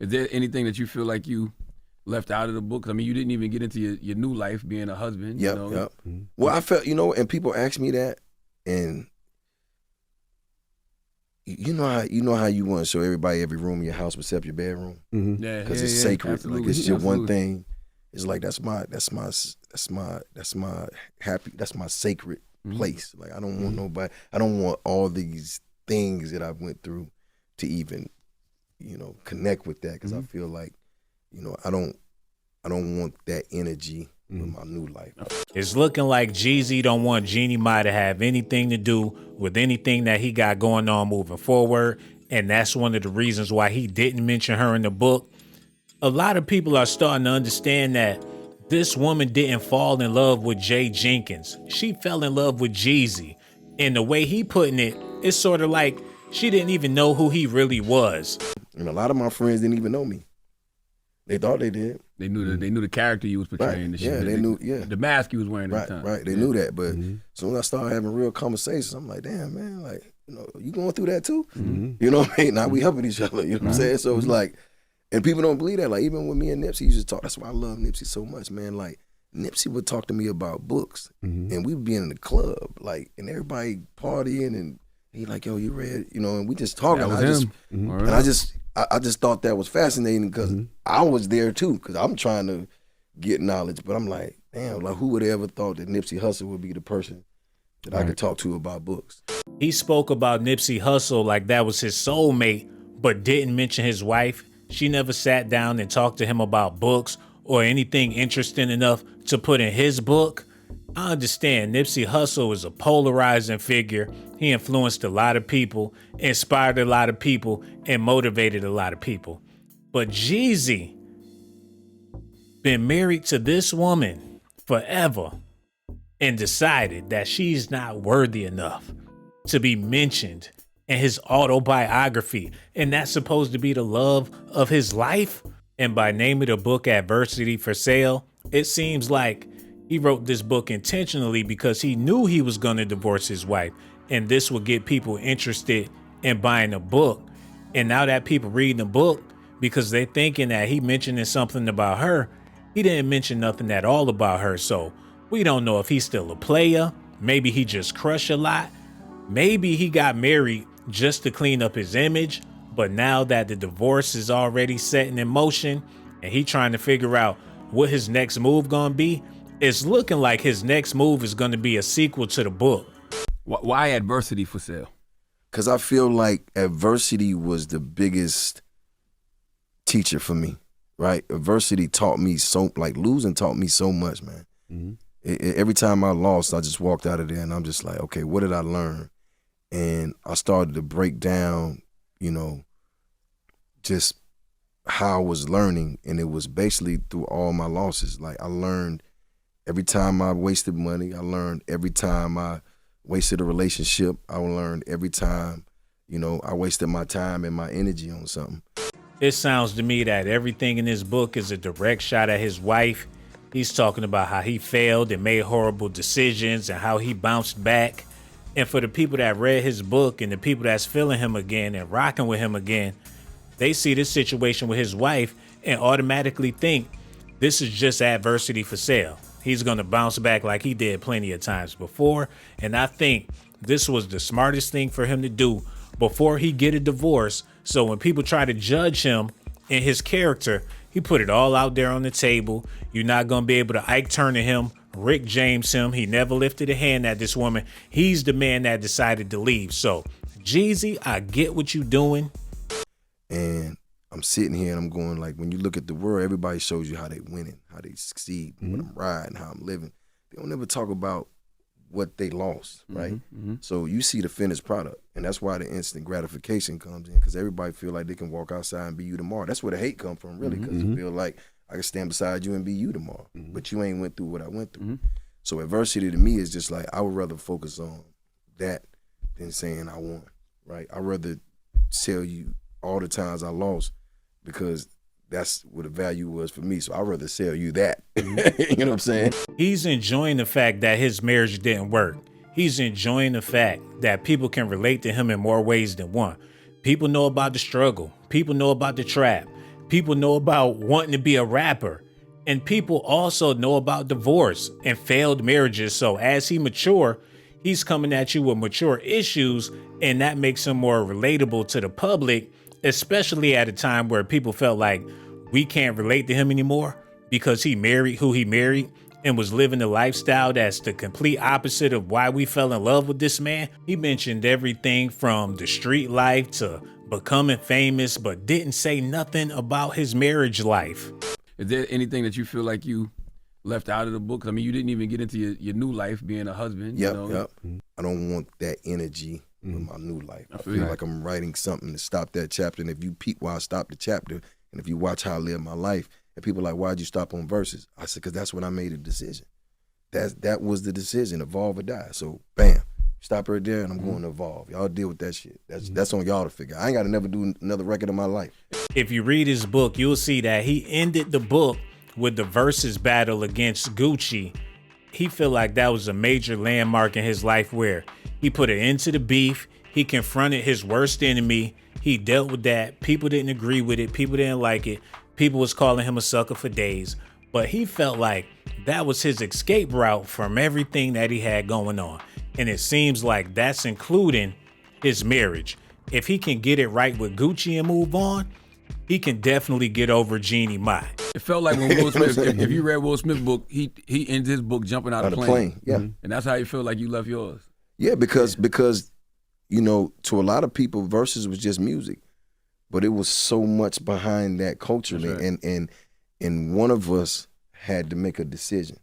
Is there anything that you feel like you left out of the book? I mean, you didn't even get into your new life, being a husband. Yep, you know? yep. Well, I felt, and people ask me that, and you know how you want to show everybody every room in your house except your bedroom, Yeah, because it's sacred. Absolutely. Like it's your one thing. It's like that's my sacred place. Like I don't want nobody. I don't want all these things that I went through to even, connect with that, because I feel like, I don't want that energy with my new life. It's looking like Jeezy don't want Jeannie Mai to have anything to do with anything that he got going on moving forward, and that's one of the reasons why he didn't mention her in the book. A lot of people are starting to understand that this woman didn't fall in love with Jay Jenkins. She fell in love with Jeezy. And the way he putting it, it's sort of like she didn't even know who he really was. And a lot of my friends didn't even know me. They thought they did. They knew the character you was portraying. Right. They knew. Yeah, the mask you was wearing at the time. Right. They knew that, but as soon as I started having real conversations, I'm like, damn, man, like, you going through that too? You know what I mean? Now we helping each other. You know what I'm saying? So it's like, and people don't believe that. Like even with me and Nipsey used to talk. That's why I love Nipsey so much, man. Like Nipsey would talk to me about books, and we would be in the club, like, and everybody partying, and he like, yo, you read, and we just talking. I just thought that was fascinating because I was there too, because I'm trying to get knowledge, but I'm like, damn, like who would have ever thought that Nipsey Hussle would be the person that I could talk to about books? He spoke about Nipsey Hussle like that was his soulmate, but didn't mention his wife. She never sat down and talked to him about books or anything interesting enough to put in his book. I understand Nipsey Hussle is a polarizing figure. He influenced a lot of people, inspired a lot of people, and motivated a lot of people. But Jeezy been married to this woman forever and decided that she's not worthy enough to be mentioned in his autobiography, and that's supposed to be the love of his life. And by naming the book Adversity for Sale, it seems like he wrote this book intentionally because he knew he was going to divorce his wife, and this would get people interested in buying the book. And now that people reading the book, because they're thinking that he mentioning something about her, he didn't mention nothing at all about her. So we don't know if he's still a player. Maybe he just crushed a lot. Maybe he got married just to clean up his image. But now that the divorce is already setting in motion and he trying to figure out what his next move gonna be, it's looking like his next move is gonna be a sequel to the book. Why Adversity for Sale? Because I feel like adversity was the biggest teacher for me, right? Adversity taught me losing taught me so much, man. Every time I lost, I just walked out of there and I'm just like, okay, what did I learn? And I started to break down, just how I was learning, and it was basically through all my losses. Like I learned every time I wasted money, I learned every time I wasted a relationship, I learned every time, I wasted my time and my energy on something. It sounds to me that everything in this book is a direct shot at his wife. He's talking about how he failed and made horrible decisions and how he bounced back. And for the people that read his book and the people that's feeling him again and rocking with him again, they see this situation with his wife and automatically think this is just adversity for sale. He's going to bounce back like he did plenty of times before. And I think this was the smartest thing for him to do before he get a divorce. So when people try to judge him and his character, he put it all out there on the table. You're not going to be able to Ike Turner him, Rick James him. He never lifted a hand at this woman. He's the man that decided to leave. So Jeezy, I get what you doing. And I'm sitting here and I'm going like, when you look at the world, everybody shows you how they winning, how they succeed, what I'm riding, how I'm living. They don't ever talk about what they lost, right? So you see the finished product, and that's why the instant gratification comes in, because everybody feel like they can walk outside and be you tomorrow. That's where the hate come from, really, because you feel like I can stand beside you and be you tomorrow, but you ain't went through what I went through. So adversity to me is just like, I would rather focus on that than saying I won, right? I'd rather tell you all the times I lost, because that's what the value was for me. So I'd rather sell you that. You know what I'm saying? He's enjoying the fact that his marriage didn't work. He's enjoying the fact that people can relate to him in more ways than one. People know about the struggle. People know about the trap. People know about wanting to be a rapper. And people also know about divorce and failed marriages. So as he mature, he's coming at you with mature issues, and that makes him more relatable to the public, especially at a time where people felt like we can't relate to him anymore because he married who he married and was living a lifestyle that's the complete opposite of why we fell in love with this man. He mentioned everything from the street life to becoming famous, but didn't say nothing about his marriage life. Is there anything that you feel like you left out of the book? I mean, you didn't even get into your new life being a husband. Yep, you know? yep. I don't want that energy in my new life. I feel like I'm writing something to stop that chapter. And if you peep why I stopped the chapter, and if you watch how I live my life, and people are like, why'd you stop on verses? I said, because that's when I made a decision. That was the decision, evolve or die. So, bam, stop right there, and I'm going to evolve. Y'all deal with that shit. That's on y'all to figure out. I ain't got to never do another record in my life. If you read his book, you'll see that he ended the book with the versus battle against Gucci. He feel like that was a major landmark in his life where he put an end to the beef. He confronted his worst enemy. He dealt with that. People didn't agree with it. People didn't like it. People was calling him a sucker for days. But he felt like that was his escape route from everything that he had going on. And it seems like that's including his marriage. If he can get it right with Gucci and move on, he can definitely get over Jeannie Mai. It felt like when Will Smith, if you read Will Smith's book, he ends his book jumping out of a plane. Yeah. And that's how you feel like you left yours. Yeah, because you know, to a lot of people, verses was just music, but it was so much behind that culturally, right. and one of us had to make a decision,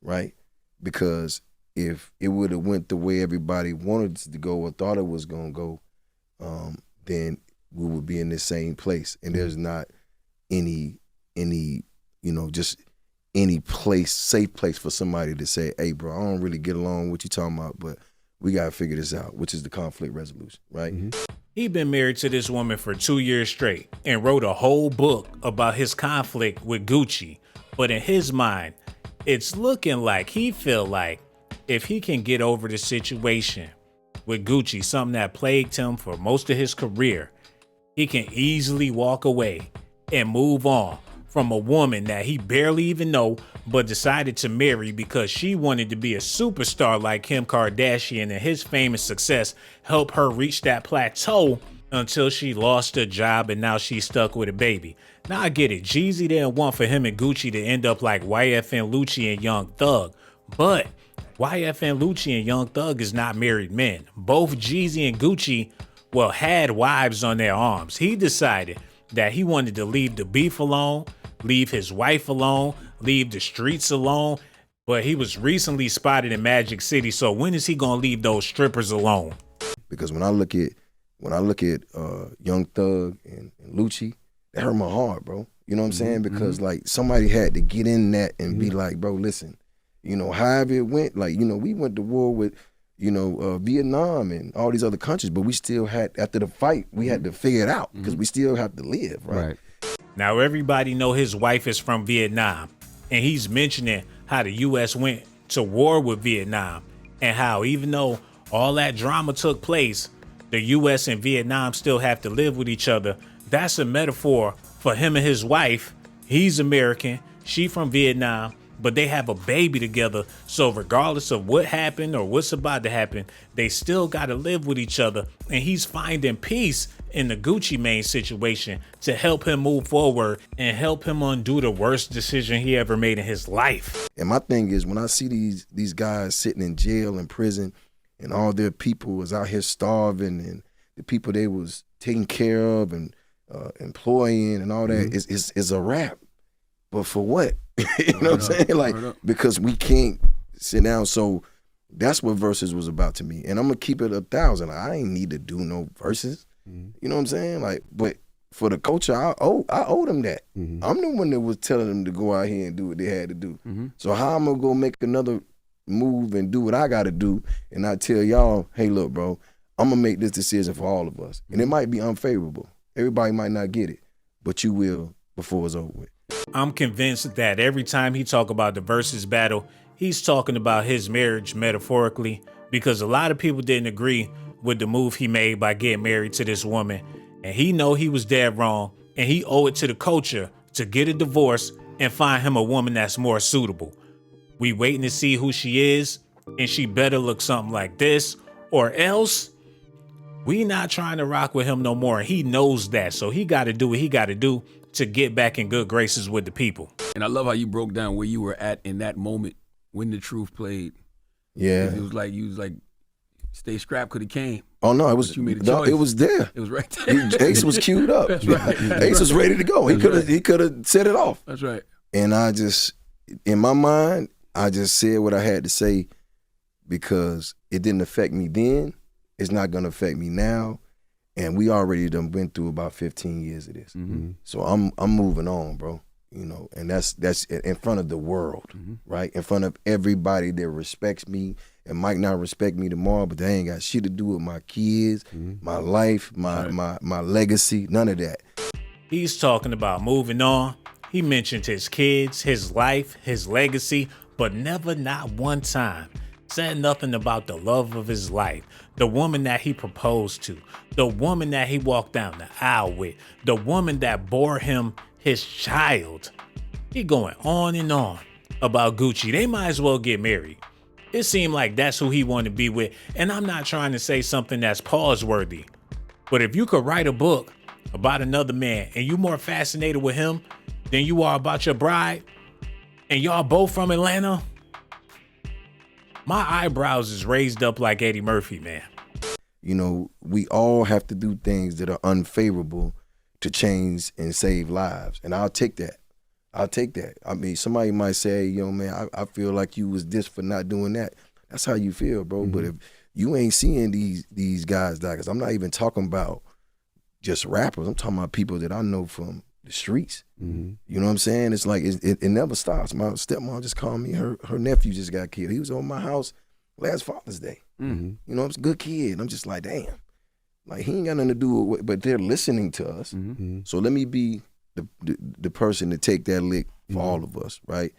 right? Because if it would have went the way everybody wanted it to go or thought it was gonna go, then we would be in the same place. And there's not any just any place, safe place for somebody to say, hey, bro, I don't really get along with what you talking about, but we got to figure this out, which is the conflict resolution, right? He'd been married to this woman for 2 years straight and wrote a whole book about his conflict with Gucci. But in his mind, it's looking like he feel like if he can get over the situation with Gucci, something that plagued him for most of his career, he can easily walk away and move on from a woman that he barely even know, but decided to marry because she wanted to be a superstar like Kim Kardashian, and his famous success helped her reach that plateau until she lost her job and now she's stuck with a baby. Now I get it. Jeezy didn't want for him and Gucci to end up like YFN Lucci and Young Thug, but YFN Lucci and Young Thug is not married men. Both Jeezy and Gucci, had wives on their arms. He decided that he wanted to leave the beef alone, leave his wife alone, leave the streets alone, but he was recently spotted in Magic City. So when is he gonna leave those strippers alone? Because when I look at Young Thug and Lucci, that hurt my heart, bro. You know what I'm saying? Because like somebody had to get in that and be like, bro, listen, however it went, like, we went to war with, Vietnam and all these other countries, but we still had, after the fight, we had to figure it out because we still have to live, right? Now everybody know his wife is from Vietnam, and he's mentioning how the U.S. went to war with Vietnam and how even though all that drama took place, the U.S. and Vietnam still have to live with each other. That's a metaphor for him and his wife. He's American, she from Vietnam, but they have a baby together. So regardless of what happened or what's about to happen, they still got to live with each other. And he's finding peace in the Gucci Mane situation to help him move forward and help him undo the worst decision he ever made in his life. And my thing is, when I see these guys sitting in jail and prison and all their people was out here starving and the people they was taking care of and employing and all that, is a wrap. But for what? You know what I'm saying? Like, because we can't sit down. So that's what verses was about to me. And I'm gonna keep it 1,000. I ain't need to do no verses. You know what I'm saying? Like, but for the culture, I owe them that. I'm the one that was telling them to go out here and do what they had to do. So how I'm gonna go make another move and do what I gotta do and I tell y'all, hey, look, bro, I'm gonna make this decision for all of us. And it might be unfavorable. Everybody might not get it, but you will before it's over with. I'm convinced that every time he talk about the versus battle, he's talking about his marriage metaphorically, because a lot of people didn't agree with the move he made by getting married to this woman. And he know he was dead wrong, and he owe it to the culture to get a divorce and find him a woman that's more suitable. We waiting to see who she is, and she better look something like this, or else we not trying to rock with him no more. He knows that, so he got to do what he got to do to get back in good graces with the people. And I love how you broke down where you were at in that moment when the truth played. Yeah. It was like, you was like, stay strapped could have came. Oh no, it was. You made a No, choice. it was there. It was right there. Ace was queued up. That's right. Ace was ready to go. He could have set it off. That's right. And I just, in my mind, I just said what I had to say because it didn't affect me then. It's not gonna affect me now. And we already done went through about 15 years of this. Mm-hmm. So I'm moving on, bro. You know, and that's in front of the world, right? In front of everybody that respects me and might not respect me tomorrow, but they ain't got shit to do with my kids, my life, my legacy, none of that. He's talking about moving on. He mentioned his kids, his life, his legacy, but never, not one time, said nothing about the love of his life, the woman that he proposed to, the woman that he walked down the aisle with, the woman that bore him his child. He going on and on about Gucci. They might as well get married. It seemed like that's who he wanted to be with. And I'm not trying to say something that's pause-worthy, but if you could write a book about another man and you more fascinated with him than you are about your bride, and y'all both from Atlanta, my eyebrows is raised up like Eddie Murphy, man. You know, we all have to do things that are unfavorable to change and save lives. And I'll take that. I mean, somebody might say, yo, man, I feel like you was this for not doing that. That's how you feel, bro. But if you ain't seeing these guys die, because I'm not even talking about just rappers. I'm talking about people that I know from the streets. You know what I'm saying? It's like, it never stops. My stepmom just called me. Her nephew just got killed. He was over my house last Father's Day. You know, it's a good kid. I'm just like, damn. Like, he ain't got nothing to do with, but they're listening to us. So let me be the person to take that lick for all of us, right?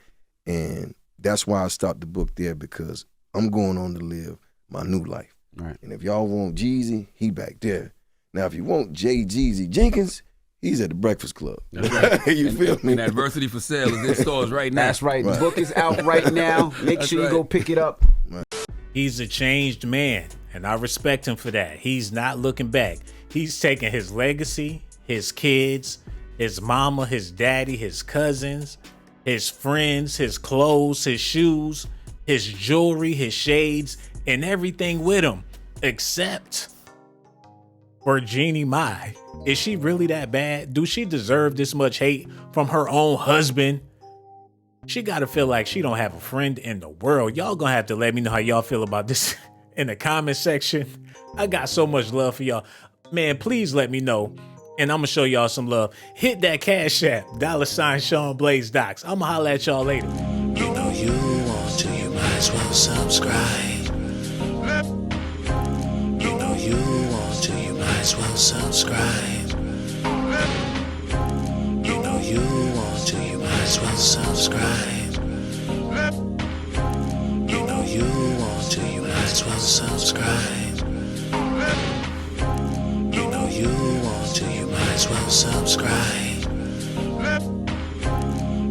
And that's why I stopped the book there, because I'm going on to live my new life. Right. And if y'all want Jeezy, he back there. Now, if you want Jay Jenkins, he's at the Breakfast Club. Right. You feel me? And Adversity for Sale is in stores right now. That's right. The book is out right now. Make sure you go pick it up. He's a changed man, and I respect him for that. He's not looking back. He's taking his legacy, his kids, his mama, his daddy, his cousins, his friends, his clothes, his shoes, his jewelry, his shades, and everything with him, except for Jeannie Mai. Is she really that bad? Do she deserve this much hate from her own husband? She gotta feel like she don't have a friend in the world. Y'all gonna have to let me know how y'all feel about this in the comment section. I got so much love for y'all. Man, please let me know, and I'm gonna show y'all some love. Hit that Cash App, $ Sean Blaze Docs. I'm gonna holla at y'all later. You know you want to, you might as well subscribe. You know you want to, you might as well subscribe. You know you want to, you might as well subscribe. You know you want to, you might as well subscribe. You know you want to, you might as well subscribe.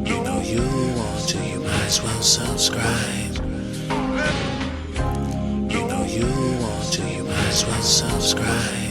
You know you want to, you might as well subscribe. You know you want to, you might as well subscribe.